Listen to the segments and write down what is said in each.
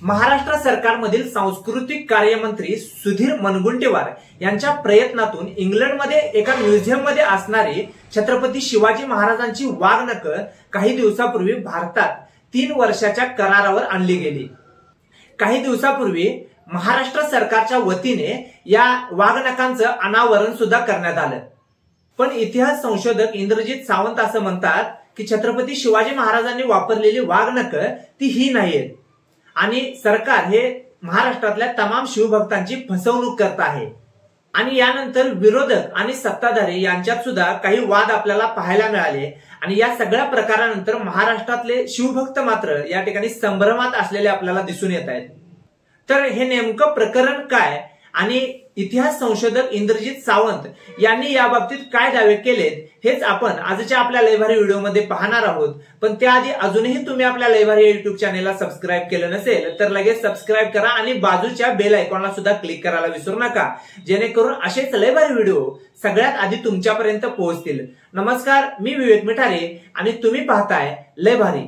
महाराष्ट्र सरकारमधील सांस्कृतिक कार्यमंत्री सुधीर मुनगंटीवार यांच्या प्रयत्नातून इंग्लंडमध्ये एका म्युझियममध्ये असणारी छत्रपती शिवाजी महाराजांची वाघनखं काही दिवसापूर्वी भारतात 3 वर्षाच्या करारावर आणली गेली। काही दिवसापूर्वी महाराष्ट्र सरकारच्या वतीने या वाघनखांचं अनावरण सुद्धा करण्यात आलं। पण इतिहास संशोधक इंद्रजित सावंत असं म्हणतात की छत्रपती शिवाजी महाराजांनी वापरलेली वाघनखं ती ही नाहीत आणि सरकार हे महाराष्ट्रातल्या तमाम शिवभक्तांची फसवणूक करत आहे। आणि यानंतर विरोधक आणि सत्ताधारी यांच्यात सुद्धा काही वाद आपल्याला पाहायला मिळाले आणि या सगळ्या प्रकारानंतर महाराष्ट्रातले शिवभक्त मात्र या ठिकाणी संभ्रमात असलेले आपल्याला दिसून येत आहेत। तर हे नेमकं प्रकरण काय आणि इतिहास संशोधक इंद्रजित सावंत यांनी या बाबतीत काय दावे केलेत हेच आपण आजच्या आपल्या लय भारी व्हिडिओमध्ये पाहणार आहोत। पण त्याआधी अजूनही तुम्ही आपल्या लय भारी युट्यूब चॅनेलला सबस्क्राईब केलं नसेल तर लगेच सबस्क्राईब करा आणि बाजूच्या बेल आयकॉनला सुद्धा क्लिक करायला विसरू नका, जेणेकरून असेच लय भारी व्हिडिओ सगळ्यात आधी तुमच्यापर्यंत पोहोचतील। नमस्कार, मी विवेक मिठारे आणि तुम्ही पाहताय लय भारी।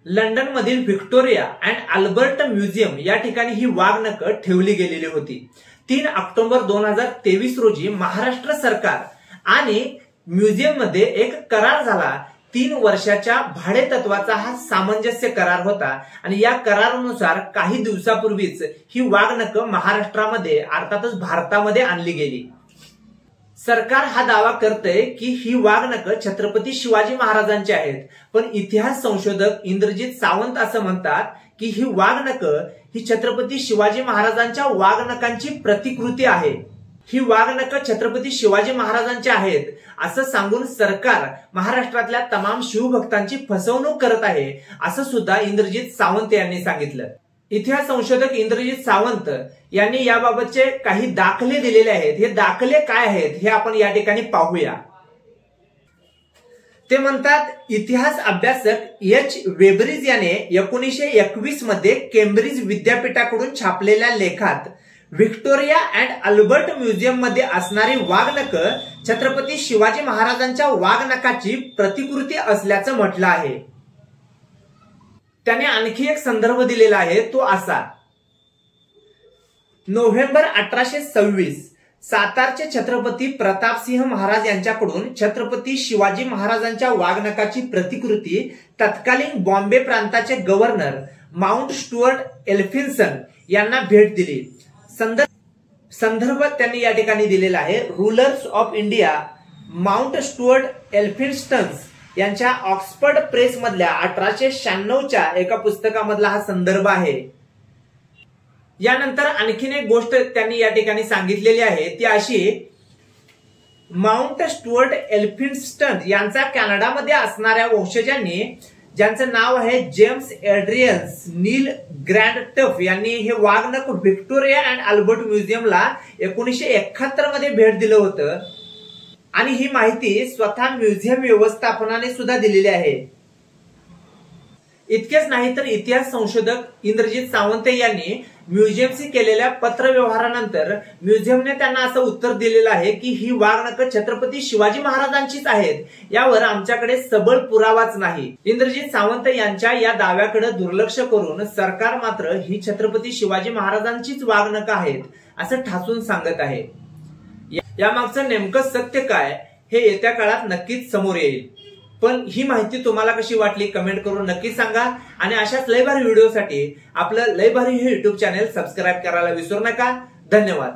लंडन मधील व्हिक्टोरिया अँड अल्बर्ट म्युझियम या ठिकाणी ही वाघनखं ठेवली गेलेली होती। 3 ऑक्टोबर 2023 रोजी महाराष्ट्र सरकार आणि म्युझियम मध्ये एक करार झाला। 3 वर्षाच्या भाडे तत्वाचा हा सामंजस्य करार होता आणि या करारानुसार काही दिवसापूर्वीच ही वाघनखं महाराष्ट्रामध्ये अर्थातच भारतामध्ये आणली गेली। सरकार हा दावा करतंय की ही वाघनखं छत्रपती शिवाजी महाराजांची आहेत, पण इतिहास संशोधक इंद्रजित सावंत असं म्हणतात की ही वाघनखं ही छत्रपती शिवाजी महाराजांच्या वाघनखांची प्रतिकृती आहे। ही वाघनखं छत्रपती शिवाजी महाराजांची आहेत असं सांगून सरकार महाराष्ट्रातल्या तमाम शिवभक्तांची फसवणूक करत आहे असं सुद्धा इंद्रजित सावंत यांनी सांगितलं। इतिहास संशोधक इंद्रजित सावंत यांनी याबाबतचे काही दाखले दिलेले आहेत। हे दाखले काय आहेत हे आपण या ठिकाणी पाहूया। ते म्हणतात, इतिहास अभ्यासक एच वेबरिज याने 1921 मध्ये केम्ब्रिज विद्यापीठाकडून छापलेल्या लेखात व्हिक्टोरिया अँड अल्बर्ट म्युझियम मध्ये असणारी वाघनखं छत्रपती शिवाजी महाराजांच्या वाघनखाची प्रतिकृती असल्याचं म्हटलं आहे। त्याने आणखी एक संदर्भ दिलेला आहे, तो असा: नोव्हेंबर 1826 सातारचे छत्रपती प्रतापसिंह महाराज यांच्याकडून छत्रपती शिवाजी महाराजांच्या वाघनखाची प्रतिकृती तत्कालीन बॉम्बे प्रांताचे गव्हर्नर माउंट स्टुअर्ट एल्फिन्सन यांना भेट दिली। संदर्भ त्यांनी या ठिकाणी दिलेला आहे, rulers of India Mount Stuart Elphinstone's यांच्या ऑक्सफर्ड प्रेस मधल्या 1896च्या एका पुस्तकामधला हा संदर्भ आहे। यानंतर आणखीन एक गोष्ट त्यांनी या ठिकाणी सांगितलेली आहे, ती अशी: माउंट स्टुअर्ट एल्फिन्स्टन यांचा कॅनडामध्ये असणाऱ्या वंशजांनी, ज्यांचं नाव आहे जेम्स एड्रियन्स नील ग्रँडटफ, यांनी हे वाघनख व्हिक्टोरिया अँड अल्बर्ट म्युझियमला 1971 मध्ये भेट दिलं होतं आणि ही माहिती स्वतः म्युझियम व्यवस्थापनाने सुद्धा दिलेली आहे। इतकेच नाही तर इतिहास संशोधक इंद्रजित सावंत यांनी म्युझियमशी केलेल्या पत्रव्यवहारानंतर म्युझियमने त्यांना असं उत्तर दिलेलं आहे की ही वाघनखं छत्रपती शिवाजी महाराजांचीच आहेत, यावर आमच्याकडे सबळ पुरावाच नाही। इंद्रजित सावंत यांच्या या दाव्याकडे दुर्लक्ष करून सरकार मात्र ही छत्रपती शिवाजी महाराजांचीच वाघनखं आहेत असं ठासून सांगत आहे। यामागचं नेमकं सत्य काय हे येत्या काळात नक्कीच समोर येईल। पण ही माहिती तुम्हाला कशी वाटली कमेंट करून नक्की सांगा आणि अशाच लय भारी व्हिडिओसाठी आपलं लय भारी हे युट्यूब चॅनेल सबस्क्राईब करायला विसरू नका। धन्यवाद।